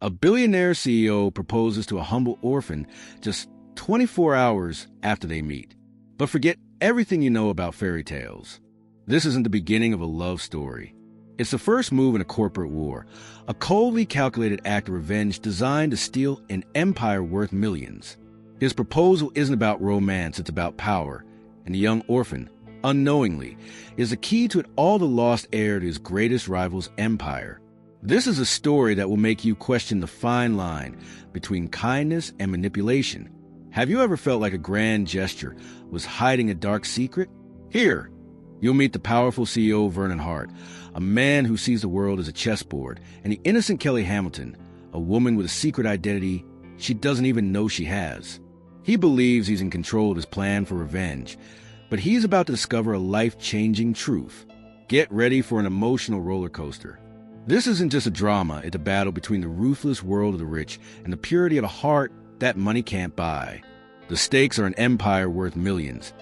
A billionaire CEO proposes to a humble orphan just 24 hours after they meet. But forget everything you know about fairy tales. This isn't the beginning of a love story. It's the first move in a corporate war, a coldly calculated act of revenge designed to steal an empire worth millions. His proposal isn't about romance, it's about power, and the young orphan, unknowingly, is the key to it all, the lost heir to his greatest rival's empire. This is a story that will make you question the fine line between kindness and manipulation. Have you ever felt like a grand gesture was hiding a dark secret? Here, you'll meet the powerful CEO Vernon Hart, a man who sees the world as a chessboard, and the innocent Kelly Hamilton, a woman with a secret identity she doesn't even know she has. He believes he's in control of his plan for revenge, but he's about to discover a life-changing truth. Get ready for an emotional roller coaster. This isn't just a drama, it's a battle between the ruthless world of the rich and the purity of a heart that money can't buy. The stakes are an empire worth millions,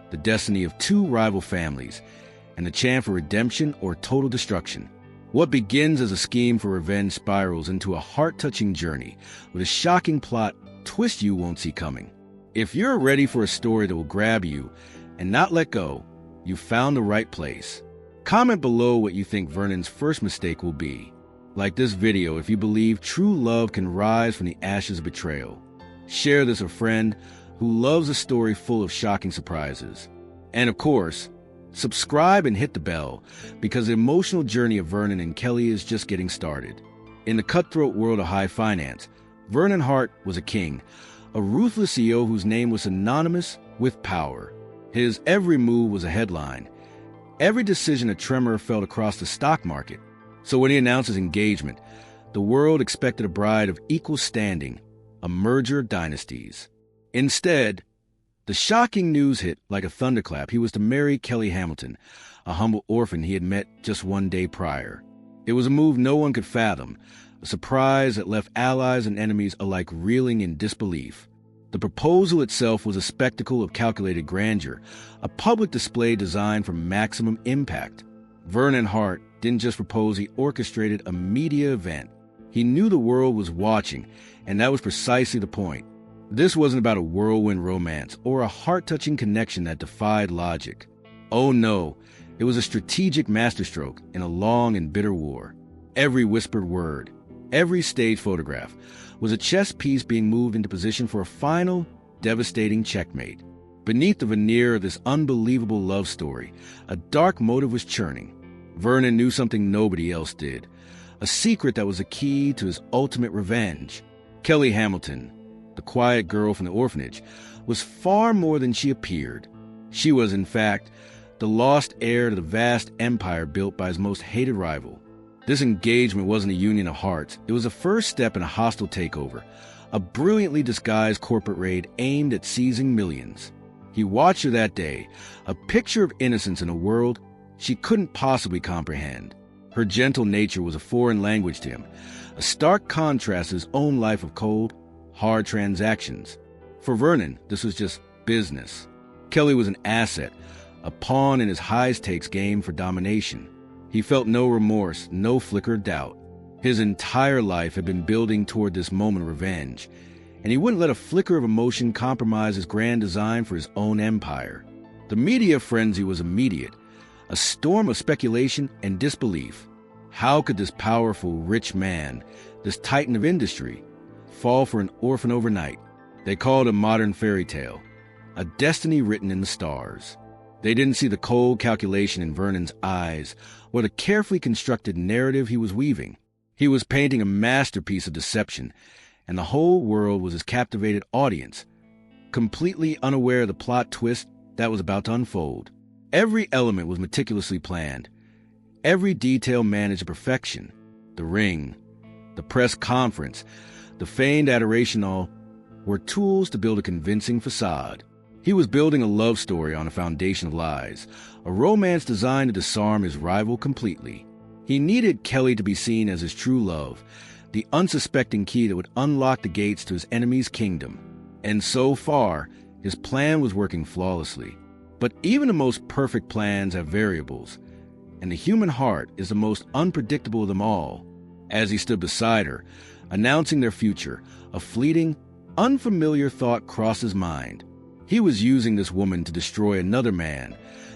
the destiny of two rival families, and the chance for redemption or total destruction. What begins as a scheme for revenge spirals into a heart-touching journey with a shocking plot twist you won't see coming. If you're ready for a story that will grab you and not let go, you've found the right place. Comment below what you think Vernon's first mistake will be. Like this video if you believe true love can rise from the ashes of betrayal. Share this with a friend who loves a story full of shocking surprises. And of course, subscribe and hit the bell, because the emotional journey of Vernon and Kelly is just getting started. In the cutthroat world of high finance, Vernon Hart was a king, a ruthless CEO whose name was synonymous with power. His every move was a headline. Every decision a tremor felt across the stock market. So when he announced his engagement, the world expected a bride of equal standing, a merger of dynasties. Instead, the shocking news hit like a thunderclap. He was to marry Kelly Hamilton, a humble orphan he had met just one day prior. It was a move no one could fathom, a surprise that left allies and enemies alike reeling in disbelief. The proposal itself was a spectacle of calculated grandeur, a public display designed for maximum impact. Vernon Hart didn't just propose, he orchestrated a media event. He knew the world was watching, and that was precisely the point. This wasn't about a whirlwind romance or a heart-touching connection that defied logic. Oh no, it was a strategic masterstroke in a long and bitter war. Every whispered word, every staged photograph was a chess piece being moved into position for a final, devastating checkmate. Beneath the veneer of this unbelievable love story, a dark motive was churning. Vernon knew something nobody else did, a secret that was the key to his ultimate revenge. Kelly Hamilton, the quiet girl from the orphanage, was far more than she appeared. She was, in fact, the lost heir to the vast empire built by his most hated rival. This engagement wasn't a union of hearts. It was a first step in a hostile takeover, a brilliantly disguised corporate raid aimed at seizing millions. He watched her that day, a picture of innocence in a world she couldn't possibly comprehend. Her gentle nature was a foreign language to him, a stark contrast to his own life of cold, hard transactions. For Vernon, this was just business. Kelly was an asset, a pawn in his high-stakes game for domination. He felt no remorse, no flicker of doubt. His entire life had been building toward this moment of revenge, and he wouldn't let a flicker of emotion compromise his grand design for his own empire. The media frenzy was immediate, a storm of speculation and disbelief. How could this powerful, rich man, this titan of industry, fall for an orphan overnight? They called it a modern fairy tale, a destiny written in the stars. They didn't see the cold calculation in Vernon's eyes or the carefully constructed narrative he was weaving. He was painting a masterpiece of deception, and the whole world was his captivated audience, completely unaware of the plot twist that was about to unfold. Every element was meticulously planned, every detail managed to perfection. The ring, the press conference, the feigned adoration, all were tools to build a convincing facade. He was building a love story on a foundation of lies, a romance designed to disarm his rival completely. He needed Kelly to be seen as his true love, the unsuspecting key that would unlock the gates to his enemy's kingdom. And so far, his plan was working flawlessly. But even the most perfect plans have variables, and the human heart is the most unpredictable of them all. As he stood beside her, announcing their future, a fleeting, unfamiliar thought crossed his mind. He was using this woman to destroy another man,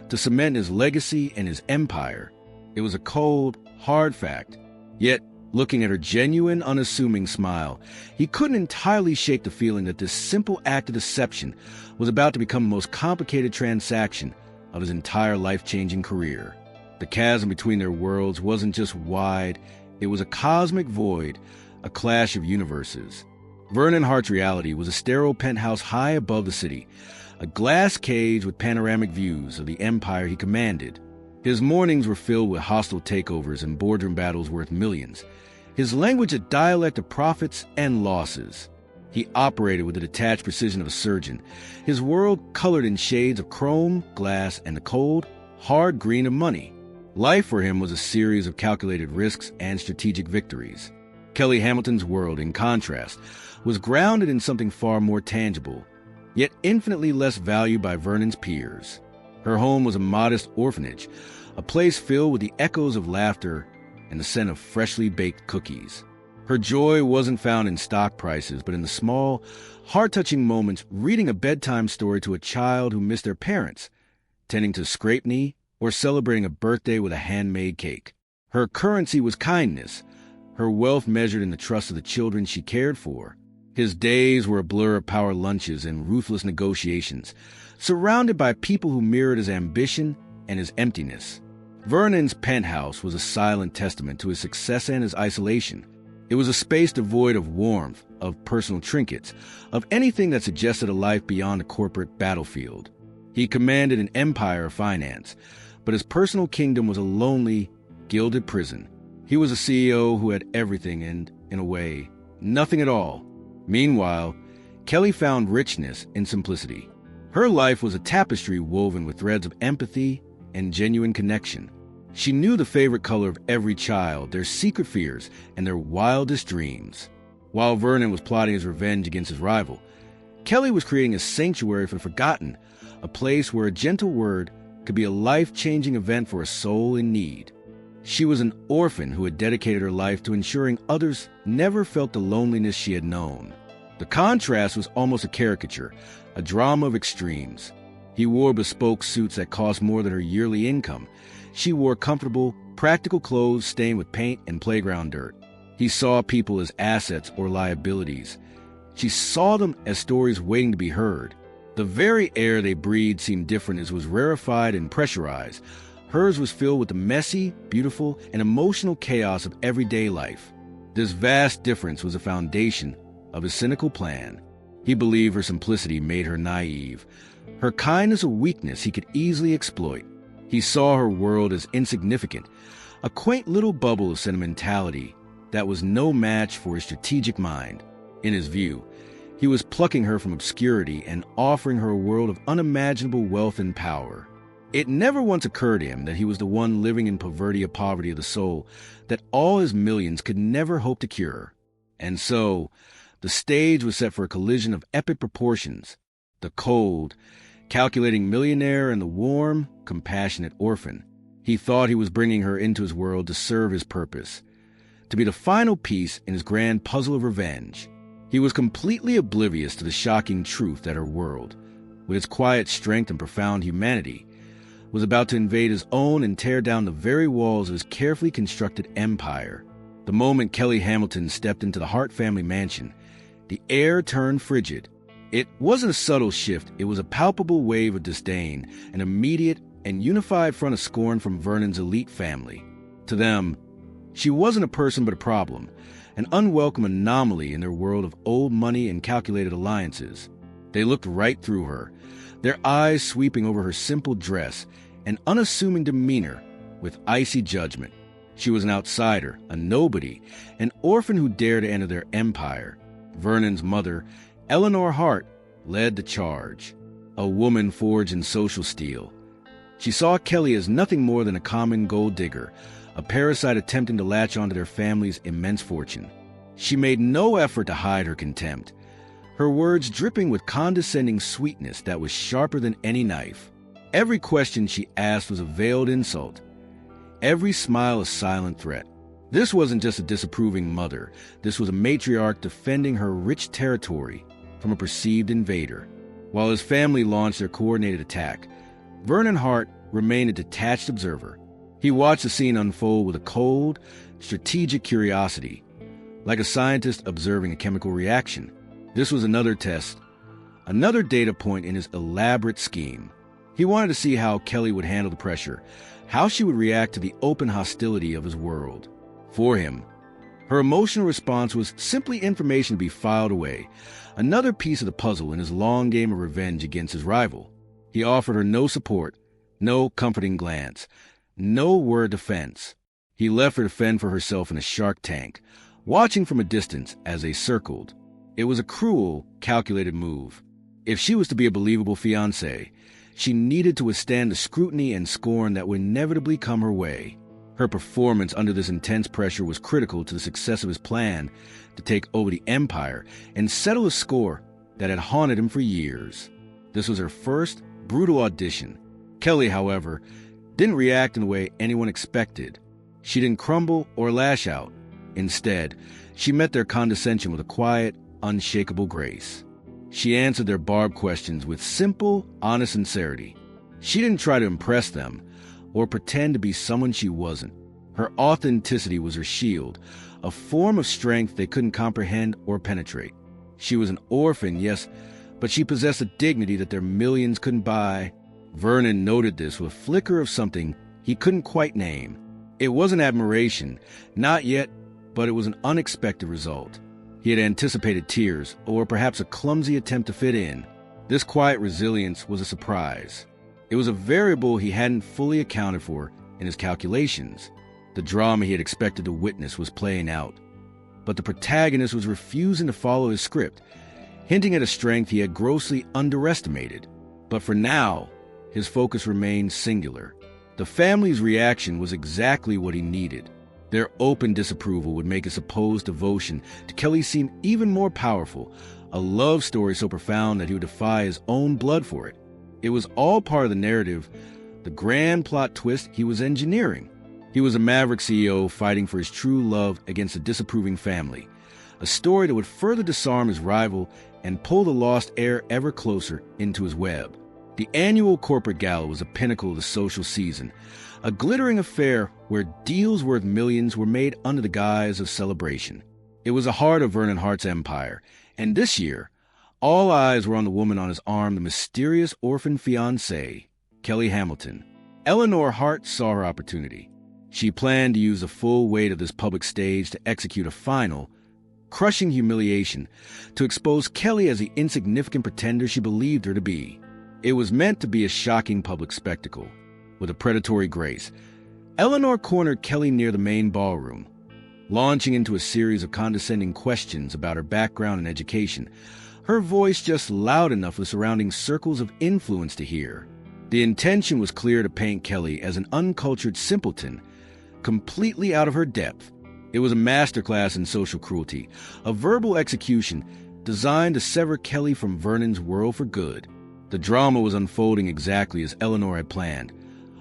to cement his legacy and his empire. It was a cold, hard fact. Yet, looking at her genuine, unassuming smile, he couldn't entirely shake the feeling that this simple act of deception was about to become the most complicated transaction of his entire life-changing career. The chasm between their worlds wasn't just wide, it was a cosmic void, a clash of universes. Vernon Hart's reality was a sterile penthouse high above the city, a glass cage with panoramic views of the empire he commanded. His mornings were filled with hostile takeovers and boardroom battles worth millions. His language a dialect of profits and losses. He operated with the detached precision of a surgeon, his world colored in shades of chrome, glass, and the cold, hard green of money. Life for him was a series of calculated risks and strategic victories. Kelly Hamilton's world, in contrast, was grounded in something far more tangible, yet infinitely less valued by Vernon's peers. Her home was a modest orphanage, a place filled with the echoes of laughter and the scent of freshly baked cookies. Her joy wasn't found in stock prices, but in the small, heart-touching moments reading a bedtime story to a child who missed their parents, tending to scrape knee, or celebrating a birthday with a handmade cake. Her currency was kindness, her wealth measured in the trust of the children she cared for. His days were a blur of power lunches and ruthless negotiations, surrounded by people who mirrored his ambition and his emptiness. Vernon's penthouse was a silent testament to his success and his isolation. It was a space devoid of warmth, of personal trinkets, of anything that suggested a life beyond the corporate battlefield. He commanded an empire of finance, but his personal kingdom was a lonely, gilded prison. He was a CEO who had everything and, in a way, nothing at all. Meanwhile, Kelly found richness in simplicity. Her life was a tapestry woven with threads of empathy and genuine connection. She knew the favorite color of every child, their secret fears, and their wildest dreams. While Vernon was plotting his revenge against his rival, Kelly was creating a sanctuary for the forgotten, a place where a gentle word could be a life-changing event for a soul in need. She was an orphan who had dedicated her life to ensuring others never felt the loneliness she had known. The contrast was almost a caricature, a drama of extremes. He wore bespoke suits that cost more than her yearly income. She wore comfortable, practical clothes stained with paint and playground dirt. He saw people as assets or liabilities. She saw them as stories waiting to be heard. The very air they breathed seemed different as it was rarefied and pressurized. Hers was filled with the messy, beautiful, and emotional chaos of everyday life. This vast difference was the foundation of his cynical plan. He believed her simplicity made her naive, her kindness a weakness he could easily exploit. He saw her world as insignificant, a quaint little bubble of sentimentality that was no match for his strategic mind. In his view, he was plucking her from obscurity and offering her a world of unimaginable wealth and power. It never once occurred to him that he was the one living in poverty of the soul that all his millions could never hope to cure. And so, the stage was set for a collision of epic proportions. The cold, calculating millionaire and the warm, compassionate orphan. He thought he was bringing her into his world to serve his purpose, to be the final piece in his grand puzzle of revenge. He was completely oblivious to the shocking truth that her world, with its quiet strength and profound humanity, was about to invade his own and tear down the very walls of his carefully constructed empire. The moment Kelly Hamilton stepped into the Hart family mansion, the air turned frigid. It wasn't a subtle shift, it was a palpable wave of disdain, an immediate and unified front of scorn from Vernon's elite family. To them, she wasn't a person but a problem, an unwelcome anomaly in their world of old money and calculated alliances. They looked right through her, their eyes sweeping over her simple dress and unassuming demeanor with icy judgment. She was an outsider, a nobody, an orphan who dared to enter their empire. Vernon's mother, Eleanor Hart, led the charge, a woman forged in social steel. She saw Kelly as nothing more than a common gold digger, a parasite attempting to latch onto their family's immense fortune. She made no effort to hide her contempt, her words dripping with condescending sweetness that was sharper than any knife. Every question she asked was a veiled insult, every smile a silent threat. This wasn't just a disapproving mother. This was a matriarch defending her rich territory from a perceived invader. While his family launched their coordinated attack, Vernon Hart remained a detached observer. He watched the scene unfold with a cold, strategic curiosity, like a scientist observing a chemical reaction. This was another test, another data point in his elaborate scheme. He wanted to see how Kelly would handle the pressure, how she would react to the open hostility of his world. For him, her emotional response was simply information to be filed away, another piece of the puzzle in his long game of revenge against his rival. He offered her no support, no comforting glance, no word of defense. He left her to fend for herself in a shark tank, watching from a distance as they circled. It was a cruel, calculated move. If she was to be a believable fiancée, she needed to withstand the scrutiny and scorn that would inevitably come her way. Her performance under this intense pressure was critical to the success of his plan to take over the empire and settle a score that had haunted him for years. This was her first brutal audition. Kelly, however, didn't react in the way anyone expected. She didn't crumble or lash out. Instead, she met their condescension with a quiet, unshakable grace. She answered their barbed questions with simple, honest sincerity. She didn't try to impress them or pretend to be someone she wasn't. Her authenticity was her shield, a form of strength they couldn't comprehend or penetrate. She was an orphan, yes, but she possessed a dignity that their millions couldn't buy. Vernon noted this with a flicker of something he couldn't quite name. It wasn't admiration, not yet, but it was an unexpected result. He had anticipated tears, or perhaps a clumsy attempt to fit in. This quiet resilience was a surprise. It was a variable he hadn't fully accounted for in his calculations. The drama he had expected to witness was playing out, but the protagonist was refusing to follow his script, hinting at a strength he had grossly underestimated. But for now, his focus remained singular. The family's reaction was exactly what he needed. Their open disapproval would make his supposed devotion to Kelly seem even more powerful, a love story so profound that he would defy his own blood for it. It was all part of the narrative, the grand plot twist he was engineering. He was a maverick CEO fighting for his true love against a disapproving family, a story that would further disarm his rival and pull the lost heir ever closer into his web. The annual corporate gala was a pinnacle of the social season, a glittering affair where deals worth millions were made under the guise of celebration. It was the heart of Vernon Hart's empire, and this year, all eyes were on the woman on his arm, the mysterious orphan fiancée, Kelly Hamilton. Eleanor Hart saw her opportunity. She planned to use the full weight of this public stage to execute a final, crushing humiliation to expose Kelly as the insignificant pretender she believed her to be. It was meant to be a shocking public spectacle. With a predatory grace, Eleanor cornered Kelly near the main ballroom, launching into a series of condescending questions about her background and education, her voice just loud enough for the surrounding circles of influence to hear. The intention was clear to paint Kelly as an uncultured simpleton, completely out of her depth. It was a masterclass in social cruelty, a verbal execution designed to sever Kelly from Vernon's world for good. The drama was unfolding exactly as Eleanor had planned,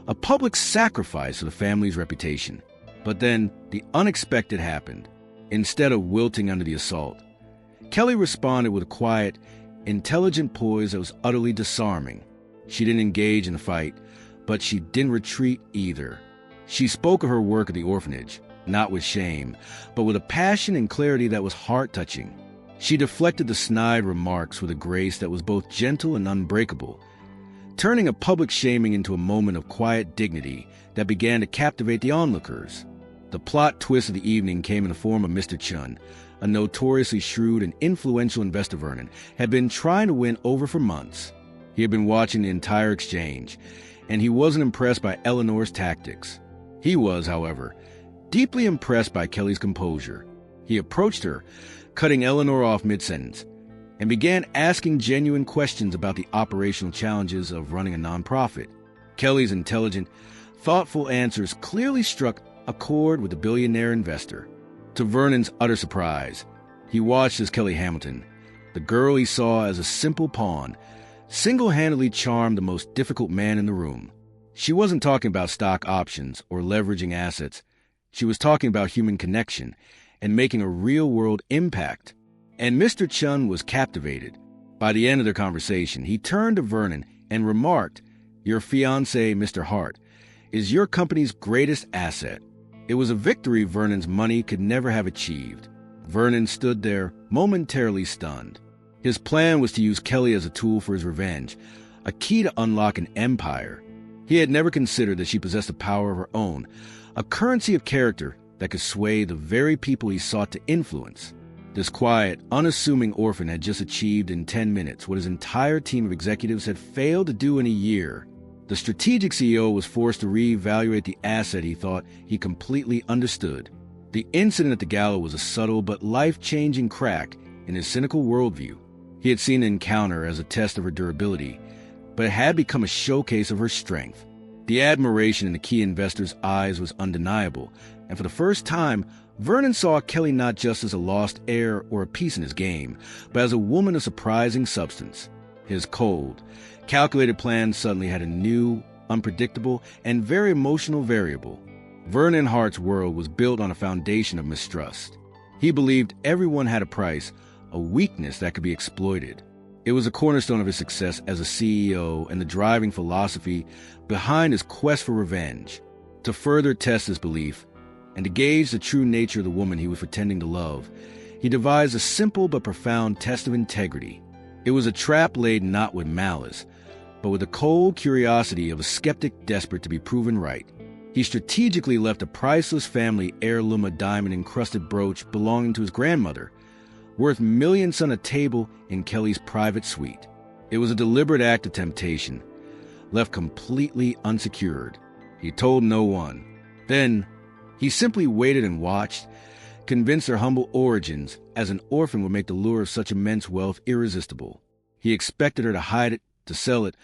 a public sacrifice for the family's reputation. But then the unexpected happened. Instead of wilting under the assault, Kelly responded with a quiet, intelligent poise that was utterly disarming. She didn't engage in the fight, but she didn't retreat either. She spoke of her work at the orphanage, not with shame, but with a passion and clarity that was heart-touching. She deflected the snide remarks with a grace that was both gentle and unbreakable, turning a public shaming into a moment of quiet dignity that began to captivate the onlookers. The plot twist of the evening came in the form of Mr. Chun, a notoriously shrewd and influential investor Vernon had been trying to win over for months. He had been watching the entire exchange, and he wasn't impressed by Eleanor's tactics. He was, however, deeply impressed by Kelly's composure. He approached her, cutting Eleanor off mid-sentence, and began asking genuine questions about the operational challenges of running a nonprofit. Kelly's intelligent, thoughtful answers clearly struck a chord with the billionaire investor. To Vernon's utter surprise, he watched as Kelly Hamilton, the girl he saw as a simple pawn, single-handedly charmed the most difficult man in the room. She wasn't talking about stock options or leveraging assets. She was talking about human connection and making a real-world impact. And Mr. Chun was captivated. By the end of their conversation, he turned to Vernon and remarked, "Your fiancé, Mr. Hart, is your company's greatest asset." It was a victory Vernon's money could never have achieved. Vernon stood there, momentarily stunned. His plan was to use Kelly as a tool for his revenge, a key to unlock an empire. He had never considered that she possessed a power of her own, a currency of character that could sway the very people he sought to influence. This quiet, unassuming orphan had just achieved in 10 minutes what his entire team of executives had failed to do in a year. The strategic CEO was forced to reevaluate the asset he thought he completely understood. The incident at the gala was a subtle but life-changing crack in his cynical worldview. He had seen the encounter as a test of her durability, but it had become a showcase of her strength. The admiration in the key investor's eyes was undeniable, and for the first time, Vernon saw Kelly not just as a lost heir or a piece in his game, but as a woman of surprising substance. His cold, calculated plan suddenly had a new, unpredictable, and very emotional variable. Vernon Hart's world was built on a foundation of mistrust. He believed everyone had a price, a weakness that could be exploited. It was a cornerstone of his success as a CEO and the driving philosophy behind his quest for revenge. To further test this belief, and to gauge the true nature of the woman he was pretending to love, he devised a simple but profound test of integrity. It was a trap laid not with malice, but with the cold curiosity of a skeptic desperate to be proven right. He strategically left a priceless family heirloom, a diamond-encrusted brooch belonging to his grandmother, worth millions, on a table in Kelly's private suite. It was a deliberate act of temptation, left completely unsecured. He told no one. Then, he simply waited and watched, convinced her humble origins as an orphan would make the lure of such immense wealth irresistible. He expected her to hide it, to sell it,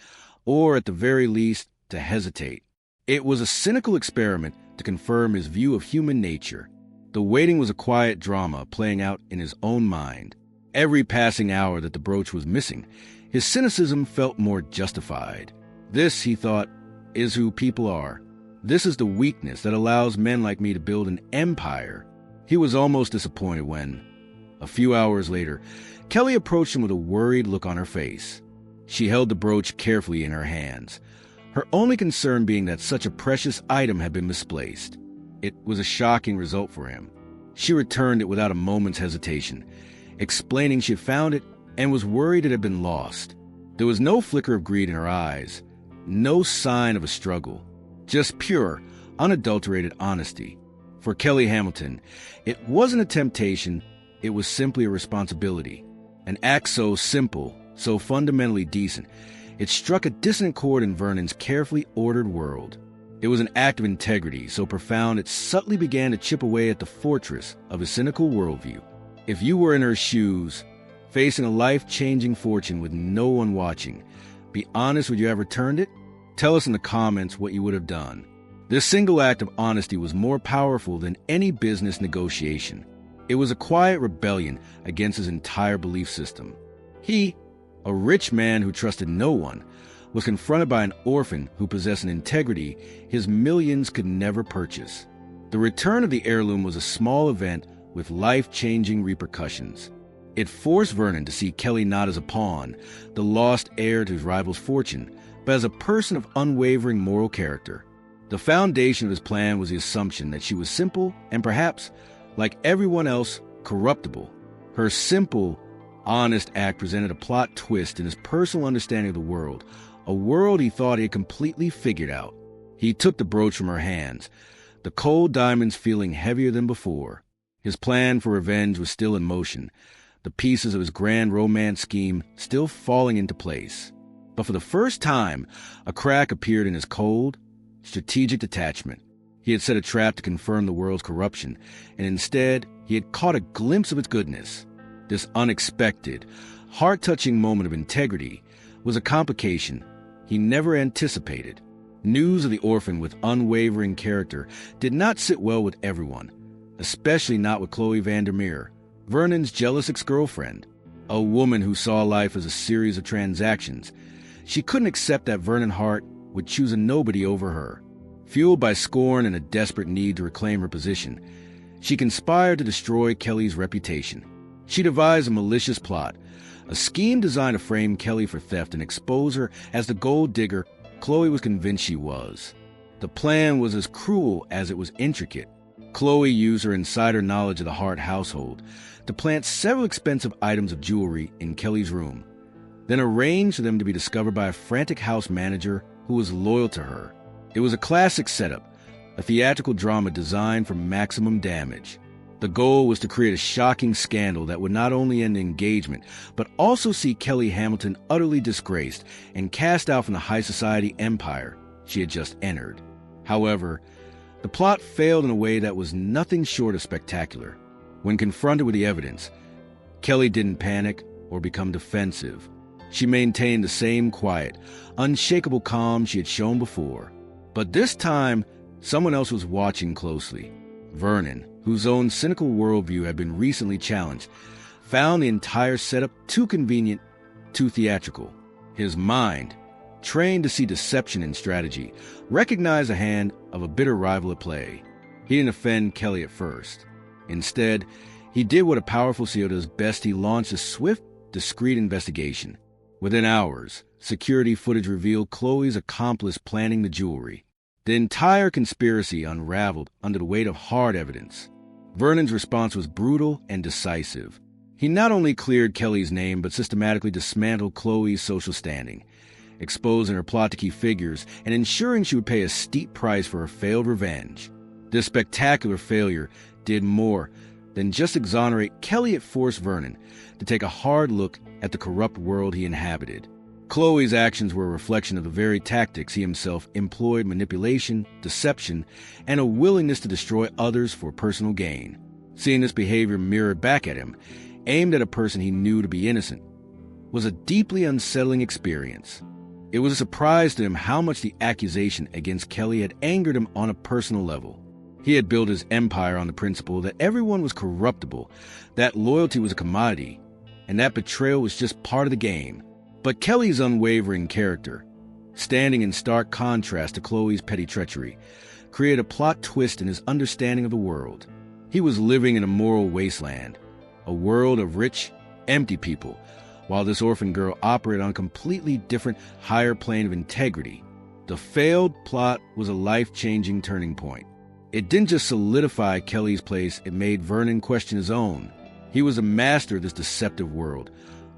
or at the very least, to hesitate. It was a cynical experiment to confirm his view of human nature. The waiting was a quiet drama playing out in his own mind. Every passing hour that the brooch was missing, his cynicism felt more justified. This, he thought, is who people are. This is the weakness that allows men like me to build an empire. He was almost disappointed when, a few hours later, Kelly approached him with a worried look on her face. She held the brooch carefully in her hands, her only concern being that such a precious item had been misplaced. It was a shocking result for him. She returned it without a moment's hesitation, explaining she had found it and was worried it had been lost. There was no flicker of greed in her eyes, no sign of a struggle, just pure, unadulterated honesty. For Kelly Hamilton, it wasn't a temptation, it was simply a responsibility. An act so simple, so fundamentally decent, it struck a dissonant chord in Vernon's carefully ordered world. It was an act of integrity so profound it subtly began to chip away at the fortress of his cynical worldview. If you were in her shoes, facing a life-changing fortune with no one watching, be honest, would you have returned it? Tell us in the comments what you would have done. This single act of honesty was more powerful than any business negotiation. It was a quiet rebellion against his entire belief system. He, a rich man who trusted no one, was confronted by an orphan who possessed an integrity his millions could never purchase. The return of the heirloom was a small event with life-changing repercussions. It forced Vernon to see Kelly not as a pawn, the lost heir to his rival's fortune, but as a person of unwavering moral character. The foundation of his plan was the assumption that she was simple and perhaps, like everyone else, corruptible. Her simple, honest act presented a plot twist in his personal understanding of the world, a world he thought he had completely figured out. He took the brooch from her hands, the cold diamonds feeling heavier than before. His plan for revenge was still in motion, the pieces of his grand romance scheme still falling into place. But for the first time, a crack appeared in his cold, strategic detachment. He had set a trap to confirm the world's corruption, and instead, he had caught a glimpse of its goodness. This unexpected, heart-touching moment of integrity was a complication he never anticipated. News of the orphan with unwavering character did not sit well with everyone, especially not with Chloe Vandermeer, Vernon's jealous ex-girlfriend, a woman who saw life as a series of transactions. She couldn't accept that Vernon Hart would choose a nobody over her. Fueled by scorn and a desperate need to reclaim her position, she conspired to destroy Kelly's reputation. She devised a malicious plot, a scheme designed to frame Kelly for theft and expose her as the gold digger Chloe was convinced she was. The plan was as cruel as it was intricate. Chloe used her insider knowledge of the Hart household to plant several expensive items of jewelry in Kelly's room, then arranged for them to be discovered by a frantic house manager who was loyal to her. It was a classic setup, a theatrical drama designed for maximum damage. The goal was to create a shocking scandal that would not only end the engagement, but also see Kelly Hamilton utterly disgraced and cast out from the high society empire she had just entered. However, the plot failed in a way that was nothing short of spectacular. When confronted with the evidence, Kelly didn't panic or become defensive. She maintained the same quiet, unshakable calm she had shown before. But this time, someone else was watching closely. Vernon, whose own cynical worldview had been recently challenged, found the entire setup too convenient, too theatrical. His mind, trained to see deception and strategy, recognized the hand of a bitter rival at play. He didn't offend Kelly at first. Instead, he did what a powerful CEO does best. He launched a swift, discreet investigation. Within hours, security footage revealed Chloe's accomplice planning the jewelry. The entire conspiracy unraveled under the weight of hard evidence. Vernon's response was brutal and decisive. He not only cleared Kelly's name, but systematically dismantled Chloe's social standing, exposing her plot to key figures and ensuring she would pay a steep price for her failed revenge. This spectacular failure did more than just exonerate Kelly. It forced Vernon to take a hard look at the corrupt world he inhabited. Chloe's actions were a reflection of the very tactics he himself employed: manipulation, deception, and a willingness to destroy others for personal gain. Seeing this behavior mirrored back at him, aimed at a person he knew to be innocent, was a deeply unsettling experience. It was a surprise to him how much the accusation against Kelly had angered him on a personal level. He had built his empire on the principle that everyone was corruptible, that loyalty was a commodity, and that betrayal was just part of the game. But Kelly's unwavering character, standing in stark contrast to Chloe's petty treachery, created a plot twist in his understanding of the world. He was living in a moral wasteland, a world of rich, empty people, while this orphan girl operated on a completely different, higher plane of integrity. The failed plot was a life-changing turning point. It didn't just solidify Kelly's place, it made Vernon question his own. He was a master of this deceptive world,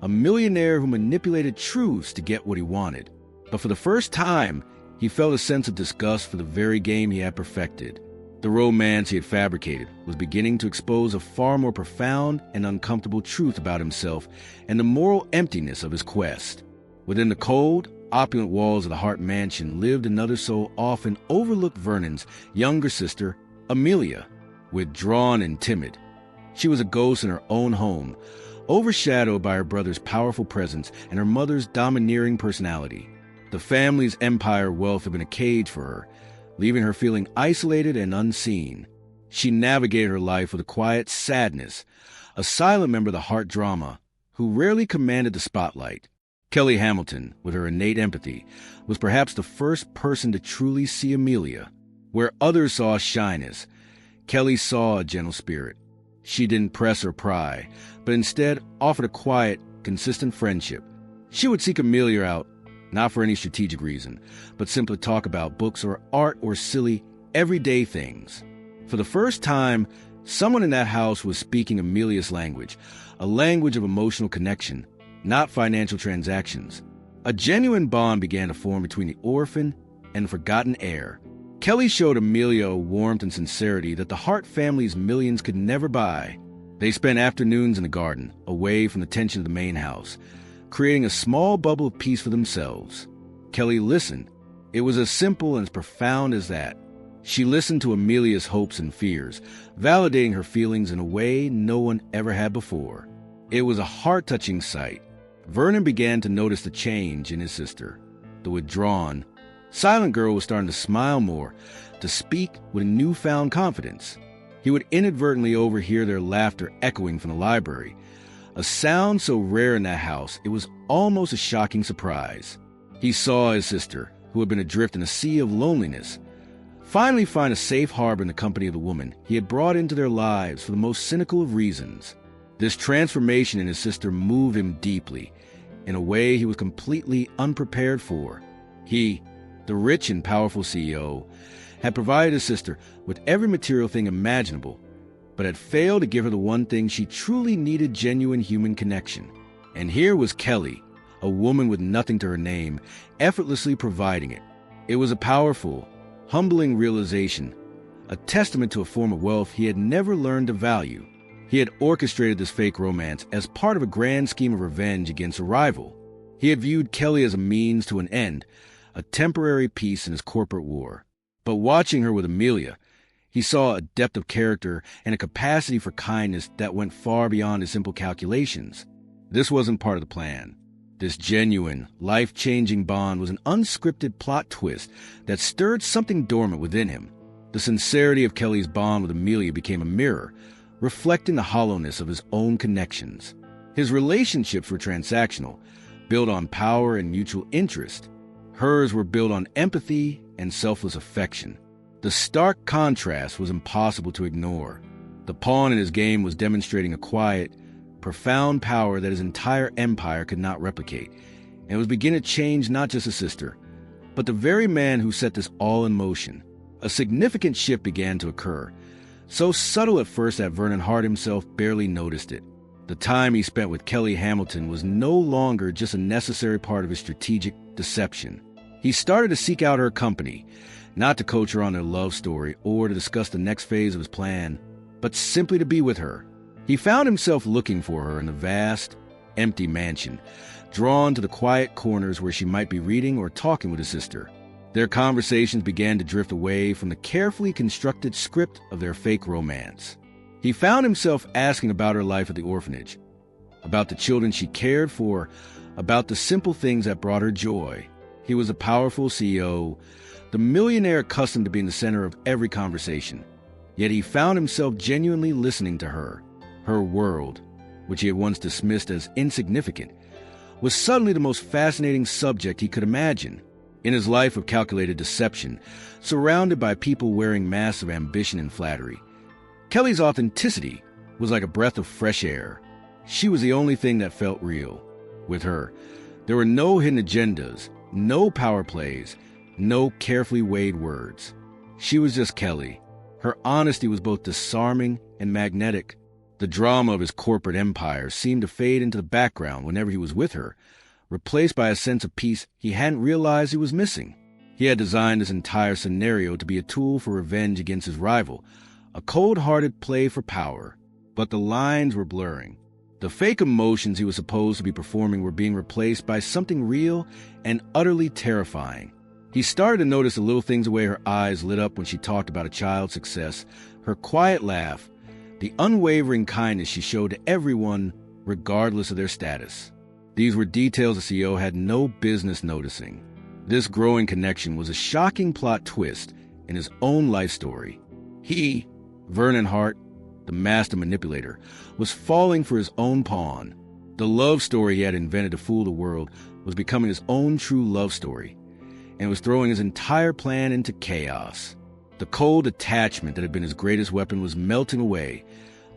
a millionaire who manipulated truths to get what he wanted. But for the first time, he felt a sense of disgust for the very game he had perfected. The romance he had fabricated was beginning to expose a far more profound and uncomfortable truth about himself and the moral emptiness of his quest. Within the cold, opulent walls of the Hart mansion lived another so often overlooked: Vernon's younger sister, Amelia. Withdrawn and timid, she was a ghost in her own home, overshadowed by her brother's powerful presence and her mother's domineering personality. The family's empire wealth had been a cage for her, leaving her feeling isolated and unseen. She navigated her life with a quiet sadness, a silent member of the Hart drama who rarely commanded the spotlight. Kelly Hamilton, with her innate empathy, was perhaps the first person to truly see Amelia. Where others saw shyness, Kelly saw a gentle spirit. She didn't press or pry, but instead offered a quiet, consistent friendship. She would seek Amelia out, not for any strategic reason, but simply talk about books or art or silly, everyday things. For the first time, someone in that house was speaking Amelia's language, a language of emotional connection, not financial transactions. A genuine bond began to form between the orphan and the forgotten heir. Kelly showed Amelia a warmth and sincerity that the Hart family's millions could never buy. They spent afternoons in the garden, away from the tension of the main house, creating a small bubble of peace for themselves. Kelly listened. It was as simple and as profound as that. She listened to Amelia's hopes and fears, validating her feelings in a way no one ever had before. It was a heart-touching sight. Vernon began to notice the change in his sister. The withdrawn, silent girl was starting to smile more, to speak with newfound confidence. He would inadvertently overhear their laughter echoing from the library, a sound so rare in that house it was almost a shocking surprise. He saw his sister, who had been adrift in a sea of loneliness, finally find a safe harbor in the company of the woman he had brought into their lives for the most cynical of reasons. This transformation in his sister moved him deeply, in a way he was completely unprepared for. He, the rich and powerful CEO, had provided his sister with every material thing imaginable, but had failed to give her the one thing she truly needed: genuine human connection. And here was Kelly, a woman with nothing to her name, effortlessly providing it. It was a powerful, humbling realization, a testament to a form of wealth he had never learned to value. He had orchestrated this fake romance as part of a grand scheme of revenge against a rival. He had viewed Kelly as a means to an end, a temporary peace in his corporate war. But watching her with Amelia, he saw a depth of character and a capacity for kindness that went far beyond his simple calculations. This wasn't part of the plan. This genuine, life-changing bond was an unscripted plot twist that stirred something dormant within him. The sincerity of Kelly's bond with Amelia became a mirror, reflecting the hollowness of his own connections. His relationships were transactional, built on power and mutual interest. Hers were built on empathy and selfless affection. The stark contrast was impossible to ignore. The pawn in his game was demonstrating a quiet, profound power that his entire empire could not replicate, and it was beginning to change not just his sister, but the very man who set this all in motion. A significant shift began to occur, so subtle at first that Vernon Hart himself barely noticed it. The time he spent with Kelly Hamilton was no longer just a necessary part of his strategic deception. He started to seek out her company, not to coach her on their love story or to discuss the next phase of his plan, but simply to be with her. He found himself looking for her in the vast, empty mansion, drawn to the quiet corners where she might be reading or talking with his sister. Their conversations began to drift away from the carefully constructed script of their fake romance. He found himself asking about her life at the orphanage, about the children she cared for, about the simple things that brought her joy. He was a powerful CEO, the millionaire accustomed to being the center of every conversation. Yet he found himself genuinely listening to her. Her world, which he had once dismissed as insignificant, was suddenly the most fascinating subject he could imagine. In his life of calculated deception, surrounded by people wearing masks of ambition and flattery, Kelly's authenticity was like a breath of fresh air. She was the only thing that felt real. With her, there were no hidden agendas, no power plays, no carefully weighed words. She was just Kelly. Her honesty was both disarming and magnetic. The drama of his corporate empire seemed to fade into the background whenever he was with her, replaced by a sense of peace he hadn't realized he was missing. He had designed this entire scenario to be a tool for revenge against his rival, a cold-hearted play for power. But the lines were blurring. The fake emotions he was supposed to be performing were being replaced by something real and utterly terrifying. He started to notice the little things, the way her eyes lit up when she talked about a child's success, her quiet laugh, the unwavering kindness she showed to everyone, regardless of their status. These were details the CEO had no business noticing. This growing connection was a shocking plot twist in his own life story. He, Vernon Hart, the master manipulator, was falling for his own pawn. The love story he had invented to fool the world was becoming his own true love story, and was throwing his entire plan into chaos. The cold attachment that had been his greatest weapon was melting away,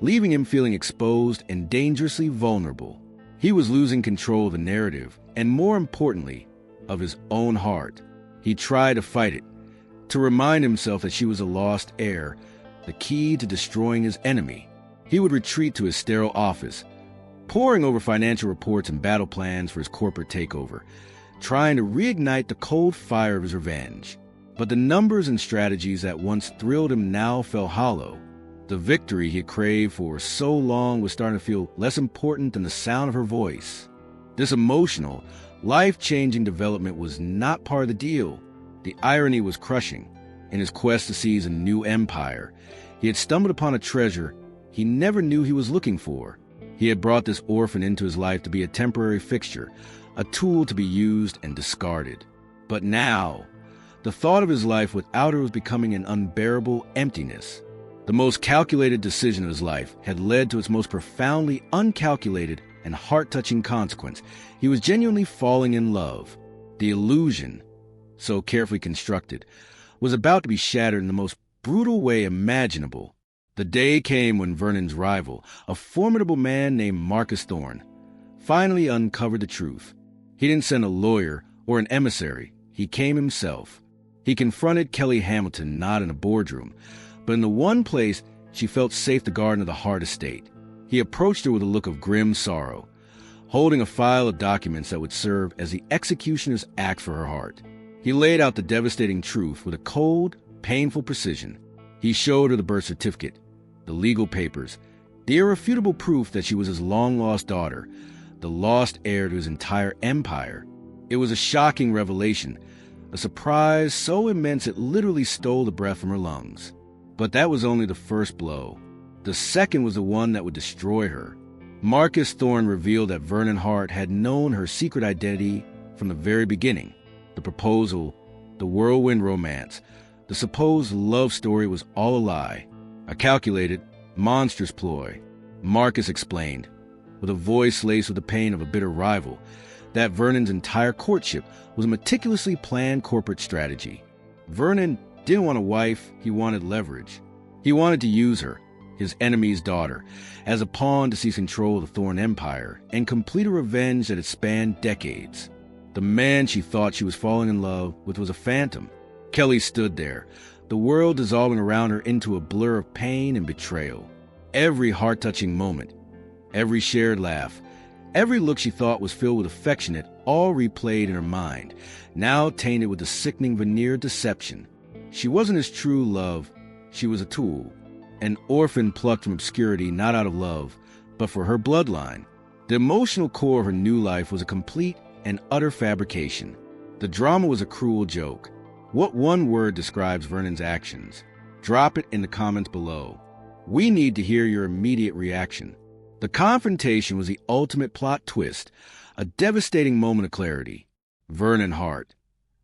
leaving him feeling exposed and dangerously vulnerable. He was losing control of the narrative, and more importantly, of his own heart. He tried to fight it, to remind himself that she was a lost heir, the key to destroying his enemy. He would retreat to his sterile office, poring over financial reports and battle plans for his corporate takeover, trying to reignite the cold fire of his revenge. But the numbers and strategies that once thrilled him now fell hollow. The victory he had craved for so long was starting to feel less important than the sound of her voice. This emotional, life-changing development was not part of the deal. The irony was crushing. In his quest to seize a new empire, he had stumbled upon a treasure he never knew he was looking for. He had brought this orphan into his life to be a temporary fixture, a tool to be used and discarded. But now, the thought of his life without her was becoming an unbearable emptiness. The most calculated decision of his life had led to its most profoundly uncalculated and heart-touching consequence. He was genuinely falling in love. The illusion, so carefully constructed, was about to be shattered in the most brutal way imaginable. The day came when Vernon's rival, a formidable man named Marcus Thorne, finally uncovered the truth. He didn't send a lawyer or an emissary. He came himself. He confronted Kelly Hamilton not in a boardroom, but in the one place she felt safe to guard in the Hart estate. He approached her with a look of grim sorrow, holding a file of documents that would serve as the executioner's axe for her heart. He laid out the devastating truth with a cold, painful precision. He showed her the birth certificate, the legal papers, the irrefutable proof that she was his long-lost daughter, the lost heir to his entire empire. It was a shocking revelation, a surprise so immense it literally stole the breath from her lungs. But that was only the first blow. The second was the one that would destroy her. Marcus Thorne revealed that Vernon Hart had known her secret identity from the very beginning. The proposal, the whirlwind romance, the supposed love story was all a lie, a calculated, monstrous ploy. Marcus explained, with a voice laced with the pain of a bitter rival, that Vernon's entire courtship was a meticulously planned corporate strategy. Vernon didn't want a wife, he wanted leverage. He wanted to use her, his enemy's daughter, as a pawn to seize control of the Thorne Empire and complete a revenge that had spanned decades. The man she thought she was falling in love with was a phantom. Kelly stood there, the world dissolving around her into a blur of pain and betrayal. Every heart-touching moment, every shared laugh, every look she thought was filled with affection, all replayed in her mind, now tainted with the sickening veneer of deception. She wasn't his true love, she was a tool, an orphan plucked from obscurity not out of love, but for her bloodline. The emotional core of her new life was a complete and utter fabrication. The drama was a cruel joke. What one word describes Vernon's actions? Drop it in the comments below. We need to hear your immediate reaction. The confrontation was the ultimate plot twist, a devastating moment of clarity. Vernon Hart,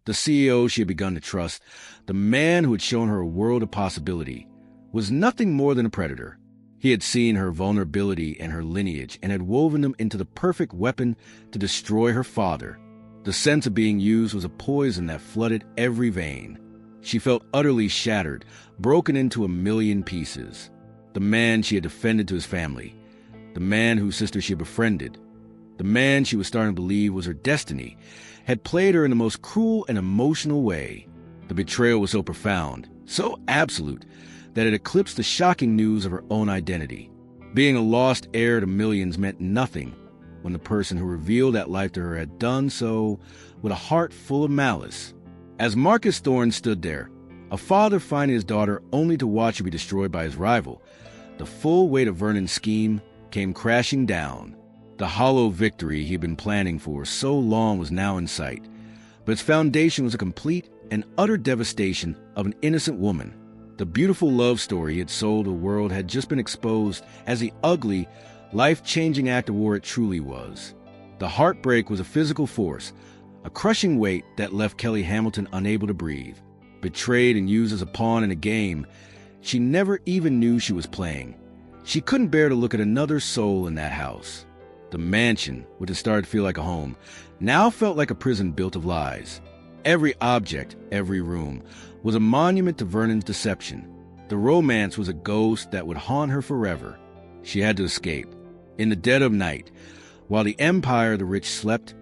the CEO she had begun to trust, the man who had shown her a world of possibility, was nothing more than a predator. He had seen her vulnerability and her lineage and had woven them into the perfect weapon to destroy her father. The sense of being used was a poison that flooded every vein. She felt utterly shattered, broken into a million pieces. The man she had defended to his family, the man whose sister she had befriended, the man she was starting to believe was her destiny, had played her in the most cruel and emotional way. The betrayal was so profound, so absolute, that it eclipsed the shocking news of her own identity. Being a lost heir to millions meant nothing when the person who revealed that life to her had done so with a heart full of malice. As Marcus Thorne stood there, a father finding his daughter only to watch her be destroyed by his rival, the full weight of Vernon's scheme came crashing down. The hollow victory he had been planning for so long was now in sight, but its foundation was a complete and utter devastation of an innocent woman. The beautiful love story he had sold the world had just been exposed as the ugly, life-changing act of war it truly was. The heartbreak was a physical force, a crushing weight that left Kelly Hamilton unable to breathe. Betrayed and used as a pawn in a game she never even knew she was playing. She couldn't bear to look at another soul in that house. The mansion, which had started to feel like a home, now felt like a prison built of lies. Every object, every room, was a monument to Vernon's deception. The romance was a ghost that would haunt her forever. She had to escape. In the dead of night, while the empire of the rich slept,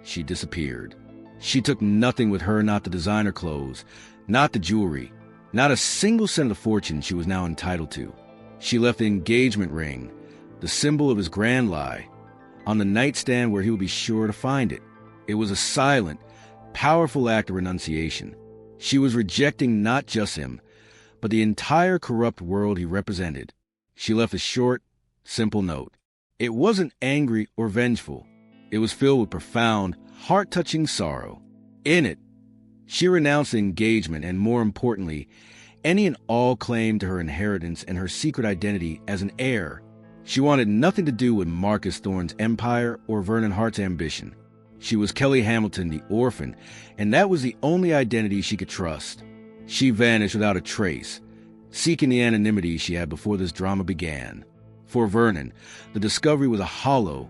she disappeared. She took nothing with her, not the designer clothes, not the jewelry, not a single cent of the fortune she was now entitled to. She left the engagement ring, the symbol of his grand lie, on the nightstand where he would be sure to find it. It was a silent, powerful act of renunciation. She was rejecting not just him, but the entire corrupt world he represented. She left a short, simple note. It wasn't angry or vengeful. It was filled with profound, heart-touching sorrow. In it, she renounced the engagement and, more importantly, any and all claim to her inheritance and her secret identity as an heir. She wanted nothing to do with Marcus Thorne's empire or Vernon Hart's ambition. She was Kelly Hamilton, the orphan, and that was the only identity she could trust. She vanished without a trace, seeking the anonymity she had before this drama began. For Vernon, the discovery was a hollow,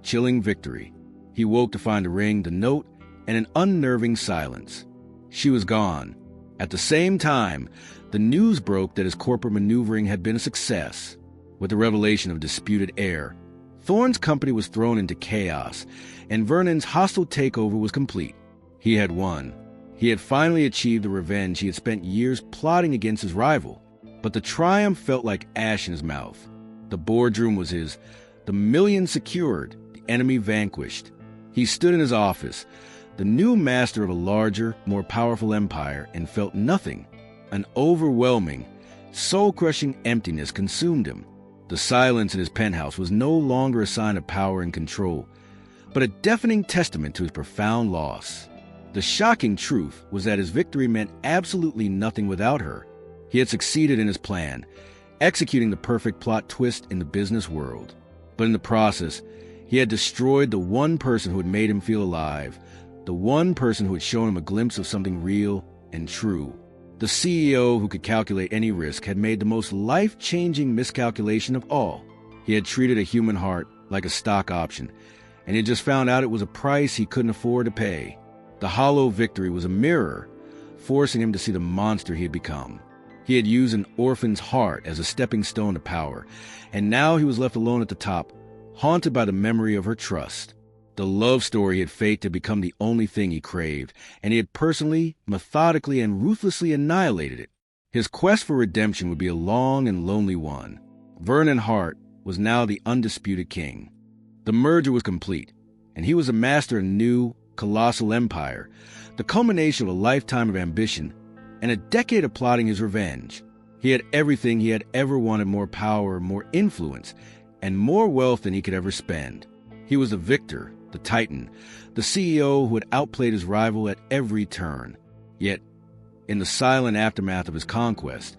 chilling victory. He woke to find the ring, the note, and an unnerving silence. She was gone, At the same time, the news broke that his corporate maneuvering had been a success. With the revelation of disputed heir, Thorne's company was thrown into chaos, and Vernon's hostile takeover was complete. He had won. He had finally achieved the revenge he had spent years plotting against his rival. But the triumph felt like ash in his mouth. The boardroom was his, the millions secured, the enemy vanquished. He stood in his office, the new master of a larger, more powerful empire, and felt nothing. An overwhelming, soul-crushing emptiness consumed him. The silence in his penthouse was no longer a sign of power and control, but a deafening testament to his profound loss. The shocking truth was that his victory meant absolutely nothing without her. He had succeeded in his plan, executing the perfect plot twist in the business world. But in the process, he had destroyed the one person who had made him feel alive, the one person who had shown him a glimpse of something real and true. The CEO who could calculate any risk had made the most life-changing miscalculation of all. He had treated a human heart like a stock option, and he had just found out it was a price he couldn't afford to pay. The hollow victory was a mirror, forcing him to see the monster he had become. He had used an orphan's heart as a stepping stone to power, and now he was left alone at the top, haunted by the memory of her trust. The love story had fate to become the only thing he craved, and he had personally, methodically, and ruthlessly annihilated it. His quest for redemption would be a long and lonely one. Vernon Hart was now the undisputed king. The merger was complete, and he was a master of a new, colossal empire, the culmination of a lifetime of ambition and a decade of plotting his revenge. He had everything he had ever wanted: more power, more influence, and more wealth than he could ever spend. He was the victor, the titan, the CEO who had outplayed his rival at every turn. Yet, in the silent aftermath of his conquest,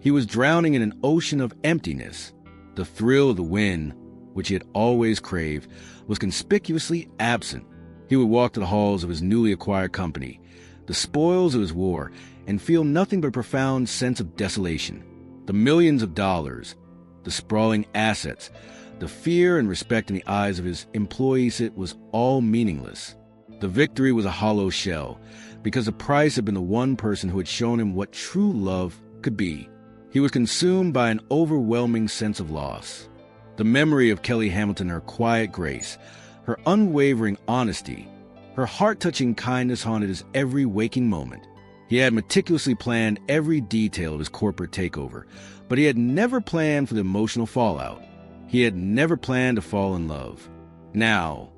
he was drowning in an ocean of emptiness. The thrill of the win, which he had always craved, was conspicuously absent. He would walk to the halls of his newly acquired company, the spoils of his war, and feel nothing but a profound sense of desolation. The millions of dollars, the sprawling assets, the fear and respect in the eyes of his employees, it was all meaningless. The victory was a hollow shell, because the price had been the one person who had shown him what true love could be. He was consumed by an overwhelming sense of loss. The memory of Kelly Hamilton, her quiet grace, her unwavering honesty, her heart-touching kindness haunted his every waking moment. He had meticulously planned every detail of his corporate takeover, but he had never planned for the emotional fallout. He had never planned to fall in love. Now,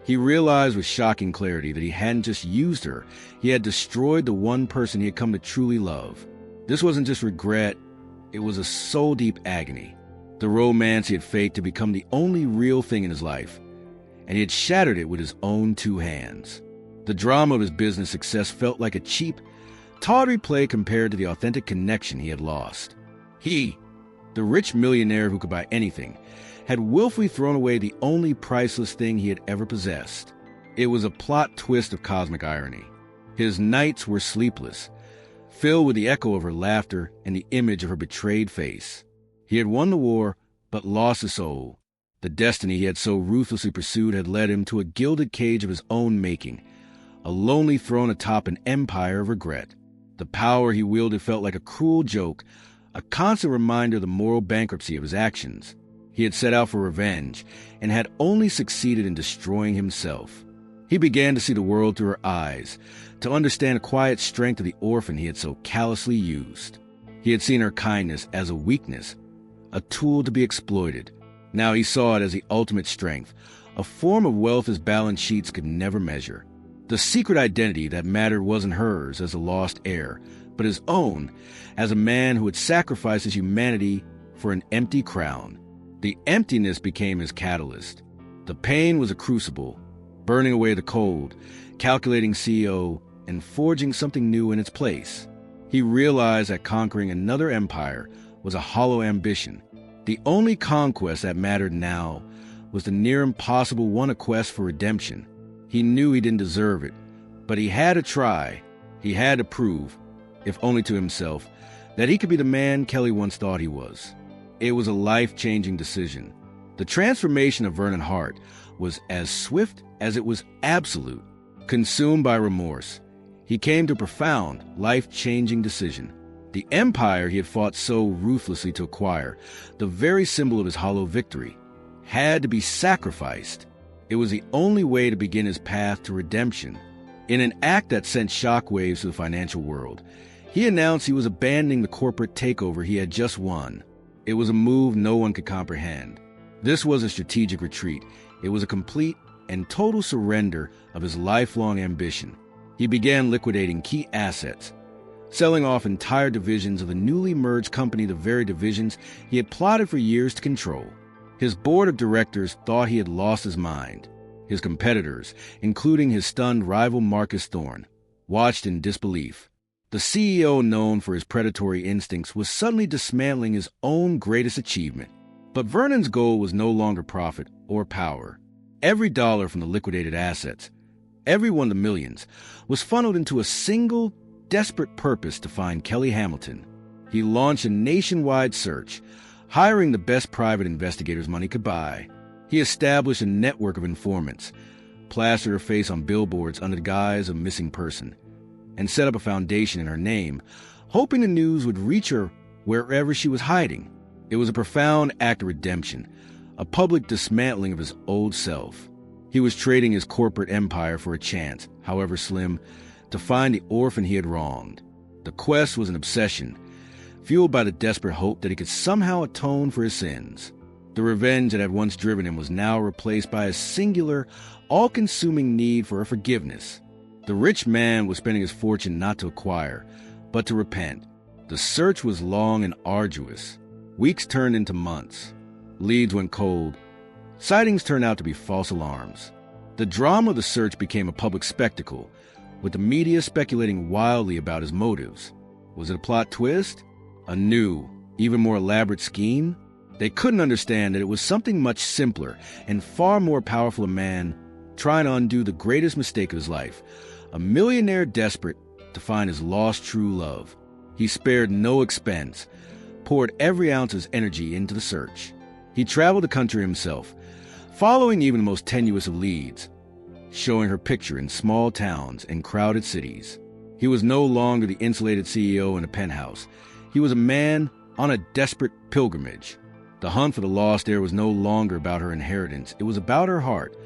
he realized with shocking clarity that he hadn't just used her, he had destroyed the one person he had come to truly love. This wasn't just regret, it was a soul-deep agony. The romance he had faked to become the only real thing in his life, and he had shattered it with his own two hands. The drama of his business success felt like a cheap, tawdry play compared to the authentic connection he had lost. He, the rich millionaire who could buy anything, had willfully thrown away the only priceless thing he had ever possessed. It was a plot twist of cosmic irony. His nights were sleepless, filled with the echo of her laughter and the image of her betrayed face. He had won the war, but lost his soul. The destiny he had so ruthlessly pursued had led him to a gilded cage of his own making, a lonely throne atop an empire of regret. The power he wielded felt like a cruel joke, a constant reminder of the moral bankruptcy of his actions. He had set out for revenge, and had only succeeded in destroying himself. He began to see the world through her eyes, to understand the quiet strength of the orphan he had so callously used. He had seen her kindness as a weakness, a tool to be exploited. Now he saw it as the ultimate strength, a form of wealth his balance sheets could never measure. The secret identity that mattered wasn't hers as a lost heir, but his own, as a man who had sacrificed his humanity for an empty crown. The emptiness became his catalyst. The pain was a crucible, burning away the cold, calculating CO, and forging something new in its place. He realized that conquering another empire was a hollow ambition. The only conquest that mattered now was the near impossible one, a quest for redemption. He knew he didn't deserve it, but he had to try. He had to prove, if only to himself, that he could be the man Kelly once thought he was. It was a life-changing decision. The transformation of Vernon Hart was as swift as it was absolute. Consumed by remorse, He came to a profound, life-changing decision. The empire he had fought so ruthlessly to acquire, the very symbol of his hollow victory, had to be sacrificed. It was the only way to begin his path to redemption. In an act that sent shockwaves to the financial world, he announced he was abandoning the corporate takeover he had just won. It was a move no one could comprehend. This was a strategic retreat. It was a complete and total surrender of his lifelong ambition. He began liquidating key assets, selling off entire divisions of the newly merged company, the very divisions he had plotted for years to control. His board of directors thought he had lost his mind. His competitors, including his stunned rival Marcus Thorne, watched in disbelief. The CEO, known for his predatory instincts, was suddenly dismantling his own greatest achievement. But Vernon's goal was no longer profit or power. Every dollar from the liquidated assets, every one of the millions, was funneled into a single, desperate purpose to find Kelly Hamilton. He launched a nationwide search, hiring the best private investigators money could buy. He established a network of informants, plastered her face on billboards under the guise of missing person, and set up a foundation in her name, hoping the news would reach her wherever she was hiding. It was a profound act of redemption, a public dismantling of his old self. He was trading his corporate empire for a chance, however slim, to find the orphan he had wronged. The quest was an obsession, fueled by the desperate hope that he could somehow atone for his sins. The revenge that had once driven him was now replaced by a singular, all-consuming need for forgiveness. The rich man was spending his fortune not to acquire, but to repent. The search was long and arduous. Weeks turned into months. Leads went cold. Sightings turned out to be false alarms. The drama of the search became a public spectacle, with the media speculating wildly about his motives. Was it a plot twist? A new, even more elaborate scheme? They couldn't understand that it was something much simpler and far more powerful, a man trying to undo the greatest mistake of his life, a millionaire desperate to find his lost true love. He spared no expense, poured every ounce of his energy into the search. He traveled the country himself, following even the most tenuous of leads, showing her picture in small towns and crowded cities. He was no longer the insulated CEO in a penthouse. He was a man on a desperate pilgrimage. The hunt for the lost heir was no longer about her inheritance. It was about her heart,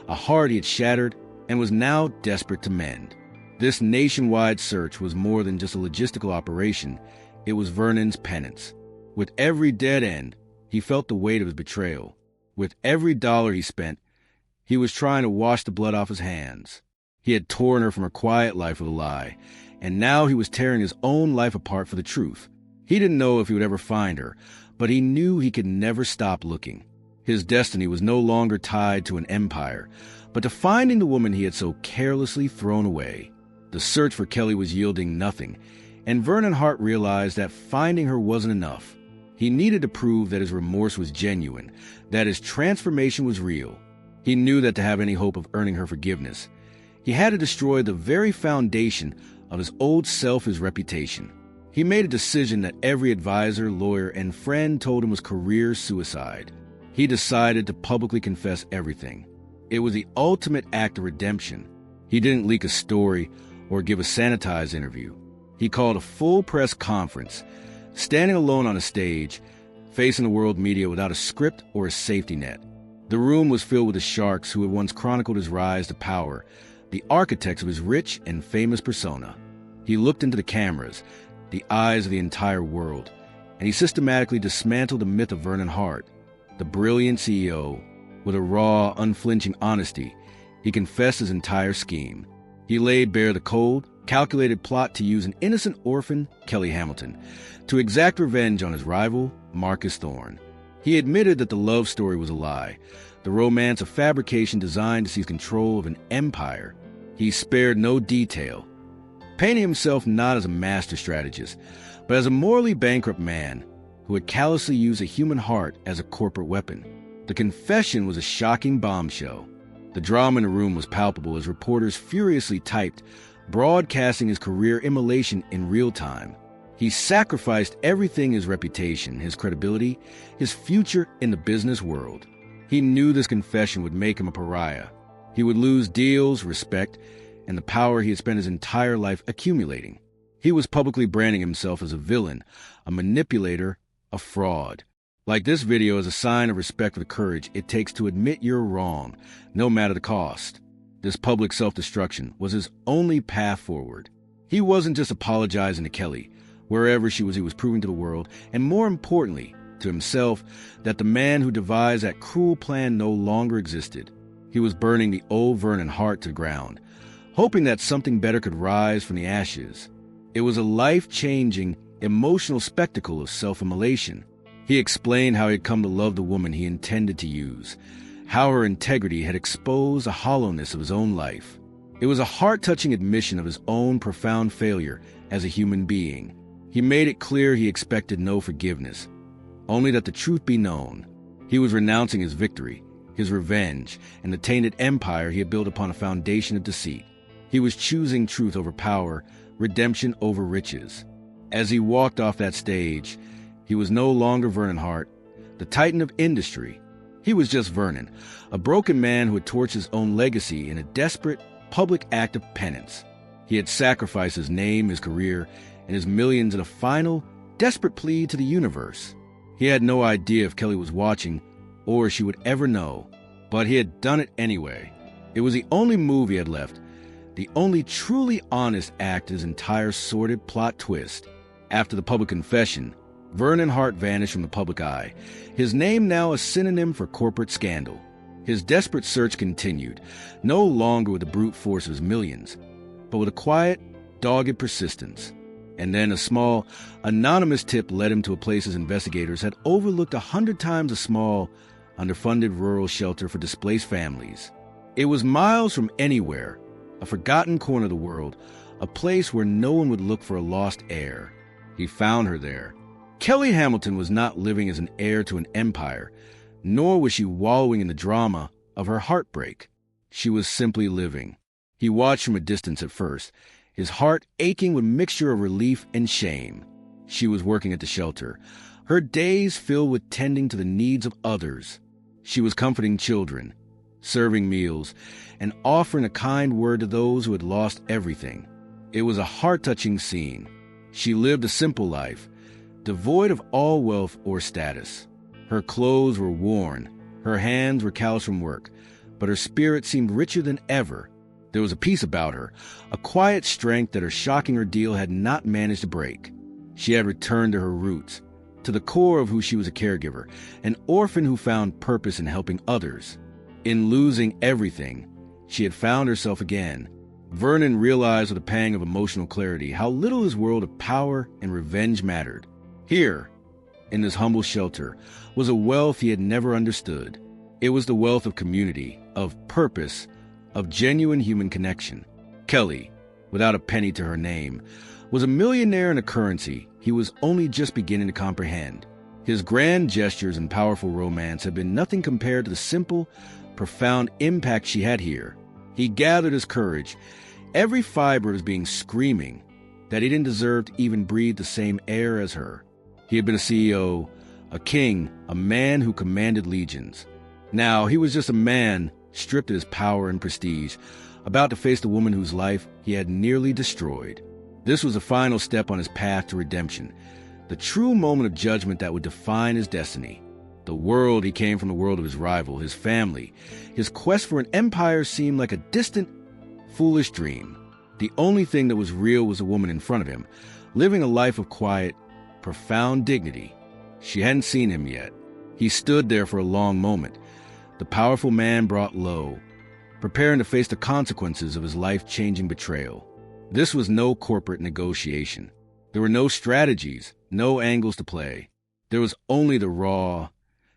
a heart he had shattered and was now desperate to mend. This nationwide search was more than just a logistical operation. It was Vernon's penance. With every dead end, he felt the weight of his betrayal. With every dollar he spent, he was trying to wash the blood off his hands. He had torn her from her quiet life with a lie, and now he was tearing his own life apart for the truth. He didn't know if he would ever find her, but he knew he could never stop looking. His destiny was no longer tied to an empire, but to finding the woman he had so carelessly thrown away. The search for Kelly was yielding nothing, and Vernon Hart realized that finding her wasn't enough. He needed to prove that his remorse was genuine, that his transformation was real. He knew that to have any hope of earning her forgiveness, he had to destroy the very foundation of his old self, his reputation. He made a decision that every advisor, lawyer, and friend told him was career suicide. He decided to publicly confess everything. It was the ultimate act of redemption. He didn't leak a story or give a sanitized interview. He called a full press conference, standing alone on a stage, facing the world media without a script or a safety net. The room was filled with the sharks who had once chronicled his rise to power, the architects of his rich and famous persona. He looked into the cameras, the eyes of the entire world, and he systematically dismantled the myth of Vernon Hart, the brilliant CEO. With a raw, unflinching honesty, he confessed his entire scheme. He laid bare the cold, calculated plot to use an innocent orphan, Kelly Hamilton, to exact revenge on his rival, Marcus Thorne. He admitted that the love story was a lie, the romance a fabrication designed to seize control of an empire. He spared no detail, painting himself not as a master strategist, but as a morally bankrupt man who had callously used a human heart as a corporate weapon. The confession was a shocking bombshell. The drama in the room was palpable as reporters furiously typed, broadcasting his career immolation in real time. He sacrificed everything: his reputation, his credibility, his future in the business world. He knew this confession would make him a pariah. He would lose deals, respect, and the power he had spent his entire life accumulating. He was publicly branding himself as a villain, a manipulator, a fraud. Like this video is a sign of respect for the courage it takes to admit you're wrong, no matter the cost. This public self-destruction was his only path forward. He wasn't just apologizing to Kelly. Wherever she was, he was proving to the world, and more importantly, to himself, that the man who devised that cruel plan no longer existed. He was burning the old Vernon Hart to the ground, hoping that something better could rise from the ashes. It was a life-changing, emotional spectacle of self-immolation. He explained how he had come to love the woman he intended to use, how her integrity had exposed the hollowness of his own life. It was a heart-touching admission of his own profound failure as a human being. He made it clear he expected no forgiveness, only that the truth be known. He was renouncing his victory, his revenge, and the tainted empire he had built upon a foundation of deceit. He was choosing truth over power, redemption over riches. As he walked off that stage, he was no longer Vernon Hart, the titan of industry. He was just Vernon, a broken man who had torched his own legacy in a desperate, public act of penance. He had sacrificed his name, his career, and his millions in a final, desperate plea to the universe. He had no idea if Kelly was watching, or she would ever know, but he had done it anyway. It was the only move he had left, the only truly honest act in his entire sordid plot twist. After the public confession, Vernon Hart vanished from the public eye, his name now a synonym for corporate scandal. His desperate search continued, no longer with the brute force of his millions, but with a quiet, dogged persistence. And then a small, anonymous tip led him to a place his investigators had overlooked 100 times a small, underfunded rural shelter for displaced families. It was miles from anywhere, a forgotten corner of the world, a place where no one would look for a lost heir. He found her there. Kelly Hamilton was not living as an heir to an empire, nor was she wallowing in the drama of her heartbreak. She was simply living. He watched from a distance at first, his heart aching with a mixture of relief and shame. She was working at the shelter, her days filled with tending to the needs of others. She was comforting children, serving meals, and offering a kind word to those who had lost everything. It was a heart-touching scene. She lived a simple life, devoid of all wealth or status. Her clothes were worn, her hands were calloused from work, but her spirit seemed richer than ever. There was a peace about her, a quiet strength that her shocking ordeal had not managed to break. She had returned to her roots, to the core of who she was, a caregiver, an orphan who found purpose in helping others. In losing everything, she had found herself again. Vernon realized with a pang of emotional clarity how little his world of power and revenge mattered. Here, in this humble shelter, was a wealth he had never understood. It was the wealth of community, of purpose, of genuine human connection. Kelly, without a penny to her name, was a millionaire in a currency he was only just beginning to comprehend. His grand gestures and powerful romance had been nothing compared to the simple, profound impact she had here. He gathered his courage, every fiber of his being screaming that he didn't deserve to even breathe the same air as her. He had been a CEO, a king, a man who commanded legions. Now he was just a man stripped of his power and prestige, about to face the woman whose life he had nearly destroyed. This was the final step on his path to redemption, the true moment of judgment that would define his destiny. The world he came from, the world of his rival, his family. His quest for an empire seemed like a distant, foolish dream. The only thing that was real was a woman in front of him, living a life of quiet, profound dignity. She hadn't seen him yet. He stood there for a long moment, the powerful man brought low, preparing to face the consequences of his life-changing betrayal. This was no corporate negotiation. There were no strategies, no angles to play. There was only the raw,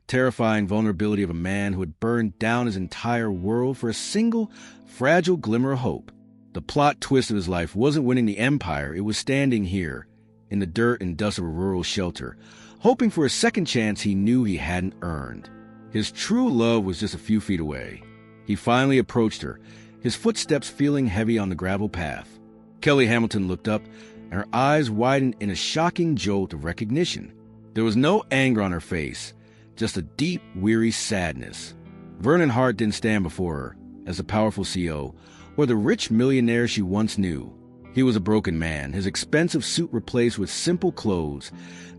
terrifying vulnerability of a man who had burned down his entire world for a single, fragile glimmer of hope. The plot twist of his life wasn't winning the empire, it was standing here, in the dirt and dust of a rural shelter, hoping for a second chance he knew he hadn't earned. His true love was just a few feet away. He finally approached her, his footsteps feeling heavy on the gravel path. Kelly Hamilton looked up, and her eyes widened in a shocking jolt of recognition. There was no anger on her face, just a deep, weary sadness. Vernon Hart didn't stand before her as a powerful CEO, or the rich millionaire she once knew. He was a broken man, his expensive suit replaced with simple clothes,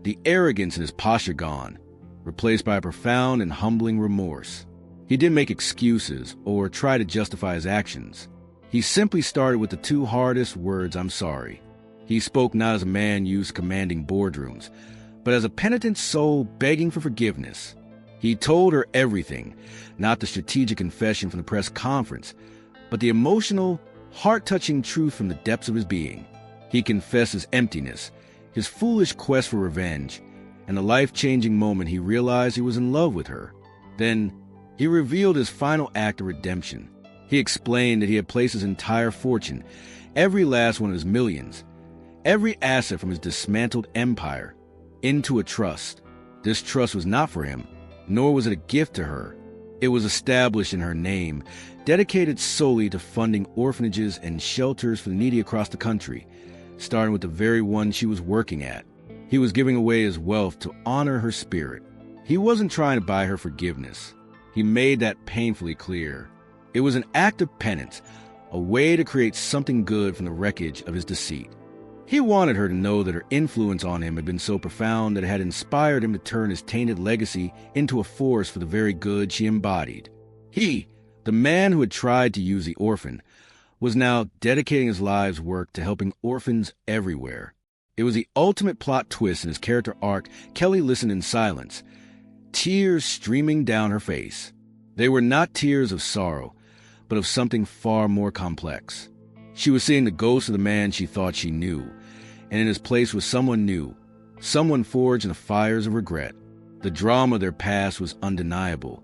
the arrogance in his posture gone, replaced by a profound and humbling remorse. He didn't make excuses or try to justify his actions. He simply started with the two hardest words, "I'm sorry." He spoke not as a man used to commanding boardrooms, but as a penitent soul begging for forgiveness. He told her everything, not the strategic confession from the press conference, but the emotional, heart-touching truth from the depths of his being. He confessed his emptiness, his foolish quest for revenge, and the life-changing moment he realized he was in love with her. Then, he revealed his final act of redemption. He explained that he had placed his entire fortune, every last one of his millions, every asset from his dismantled empire, into a trust. This trust was not for him, nor was it a gift to her. It was established in her name, dedicated solely to funding orphanages and shelters for the needy across the country, starting with the very one she was working at. He was giving away his wealth to honor her spirit. He wasn't trying to buy her forgiveness. He made that painfully clear. It was an act of penance, a way to create something good from the wreckage of his deceit. He wanted her to know that her influence on him had been so profound that it had inspired him to turn his tainted legacy into a force for the very good she embodied. He, the man who had tried to use the orphan, was now dedicating his life's work to helping orphans everywhere. It was the ultimate plot twist in his character arc. Kelly listened in silence, tears streaming down her face. They were not tears of sorrow, but of something far more complex. She was seeing the ghost of the man she thought she knew, and in his place was someone new, someone forged in the fires of regret. The drama of their past was undeniable,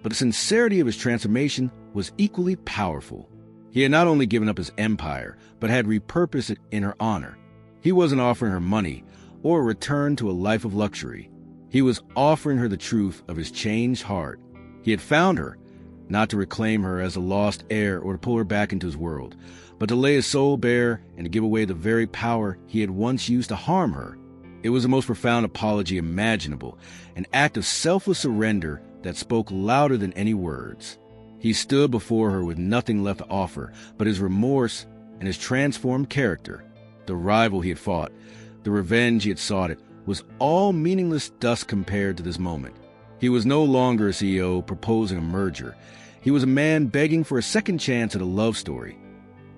but the sincerity of his transformation was equally powerful. He had not only given up his empire, but had repurposed it in her honor. He wasn't offering her money or a return to a life of luxury. He was offering her the truth of his changed heart. He had found her, not to reclaim her as a lost heir or to pull her back into his world, but to lay his soul bare and to give away the very power he had once used to harm her. It was the most profound apology imaginable, an act of selfless surrender that spoke louder than any words. He stood before her with nothing left to offer but his remorse and his transformed character. The rival he had fought, the revenge he had sought, it was all meaningless dust compared to this moment. He was no longer a CEO proposing a merger. He was a man begging for a second chance at a love story,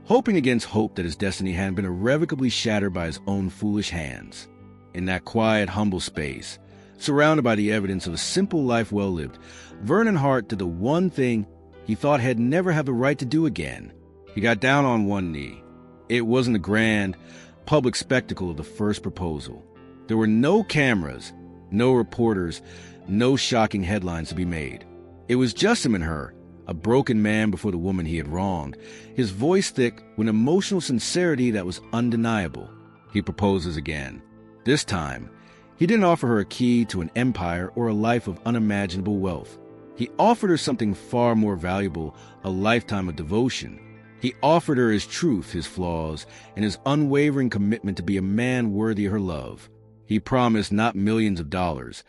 hoping against hope that his destiny hadn't been irrevocably shattered by his own foolish hands. In that quiet, humble space, surrounded by the evidence of a simple life well lived, Vernon Hart did the one thing he thought he'd never have the right to do again. He got down on one knee. It wasn't the grand, public spectacle of the first proposal. There were no cameras, no reporters, no shocking headlines to be made. It was just him and her, a broken man before the woman he had wronged, his voice thick with emotional sincerity that was undeniable. He proposes again. This time, he didn't offer her a key to an empire or a life of unimaginable wealth. He offered her something far more valuable, a lifetime of devotion. He offered her his truth, his flaws, and his unwavering commitment to be a man worthy of her love. He promised not millions of dollars,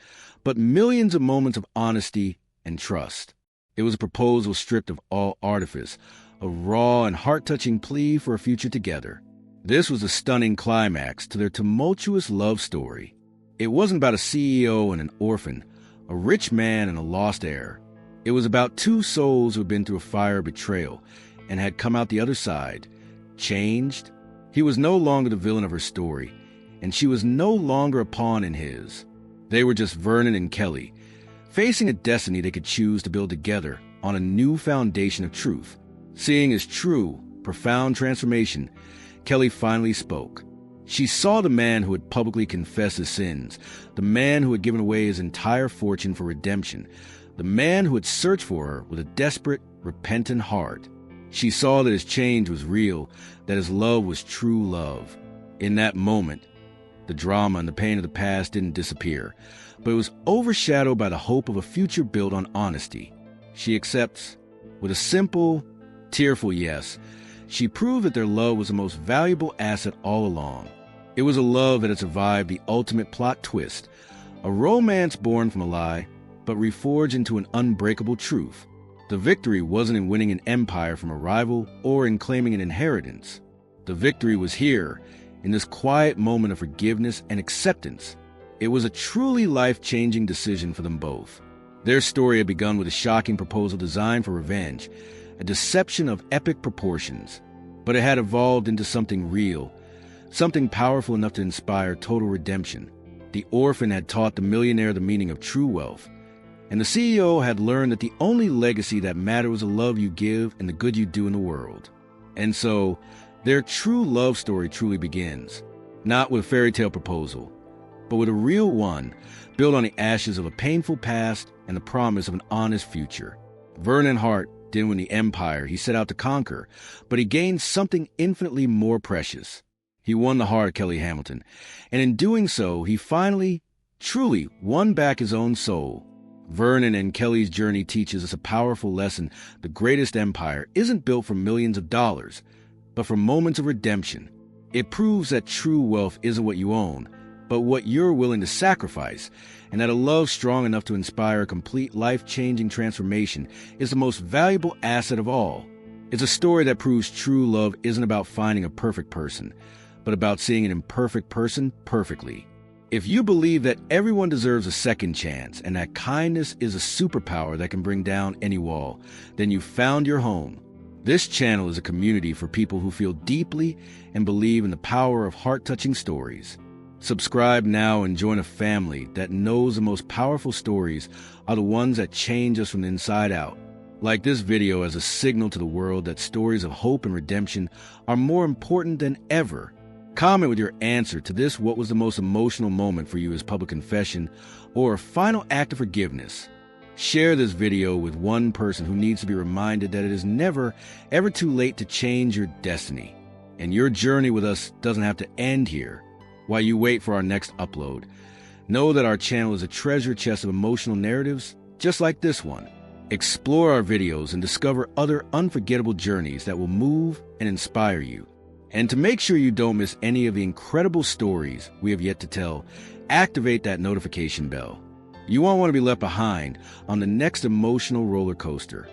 but millions of moments of honesty and trust. It was a proposal stripped of all artifice, a raw and heart-touching plea for a future together. This was a stunning climax to their tumultuous love story. It wasn't about a CEO and an orphan, a rich man and a lost heir. It was about two souls who had been through a fire of betrayal and had come out the other side, changed. He was no longer the villain of her story, and she was no longer a pawn in his. They were just Vernon and Kelly, facing a destiny they could choose to build together on a new foundation of truth. Seeing his true, profound transformation, Kelly finally spoke. She saw the man who had publicly confessed his sins, the man who had given away his entire fortune for redemption, the man who had searched for her with a desperate, repentant heart. She saw that his change was real, that his love was true love. In that moment, the drama and the pain of the past didn't disappear, but it was overshadowed by the hope of a future built on honesty. She accepts. With a simple, tearful yes, she proved that their love was the most valuable asset all along. It was a love that had survived the ultimate plot twist, a romance born from a lie, but reforged into an unbreakable truth. The victory wasn't in winning an empire from a rival or in claiming an inheritance. The victory was here, in this quiet moment of forgiveness and acceptance. It was a truly life-changing decision for them both. Their story had begun with a shocking proposal designed for revenge, a deception of epic proportions. But it had evolved into something real, something powerful enough to inspire total redemption. The orphan had taught the millionaire the meaning of true wealth, and the CEO had learned that the only legacy that mattered was the love you give and the good you do in the world. And so, their true love story truly begins, not with a fairy tale proposal, but with a real one, built on the ashes of a painful past and the promise of an honest future. Vernon Hart didn't win the empire he set out to conquer, but he gained something infinitely more precious. He won the heart of Kelly Hamilton, and in doing so, he finally, truly won back his own soul. Vernon and Kelly's journey teaches us a powerful lesson. The greatest empire isn't built from millions of dollars, but from moments of redemption. It proves that true wealth isn't what you own, but what you're willing to sacrifice, and that a love strong enough to inspire a complete life-changing transformation is the most valuable asset of all. It's a story that proves true love isn't about finding a perfect person, but about seeing an imperfect person perfectly. If you believe that everyone deserves a second chance and that kindness is a superpower that can bring down any wall, then you've found your home. This channel is a community for people who feel deeply and believe in the power of heart-touching stories. Subscribe now and join a family that knows the most powerful stories are the ones that change us from the inside out. Like this video as a signal to the world that stories of hope and redemption are more important than ever. Comment with your answer to this: what was the most emotional moment for you as public confession or a final act of forgiveness? Share this video with one person who needs to be reminded that it is never, ever too late to change your destiny. And your journey with us doesn't have to end here. While you wait for our next upload, know that our channel is a treasure chest of emotional narratives just like this one. Explore our videos and discover other unforgettable journeys that will move and inspire you. And to make sure you don't miss any of the incredible stories we have yet to tell, activate that notification bell. You won't want to be left behind on the next emotional roller coaster.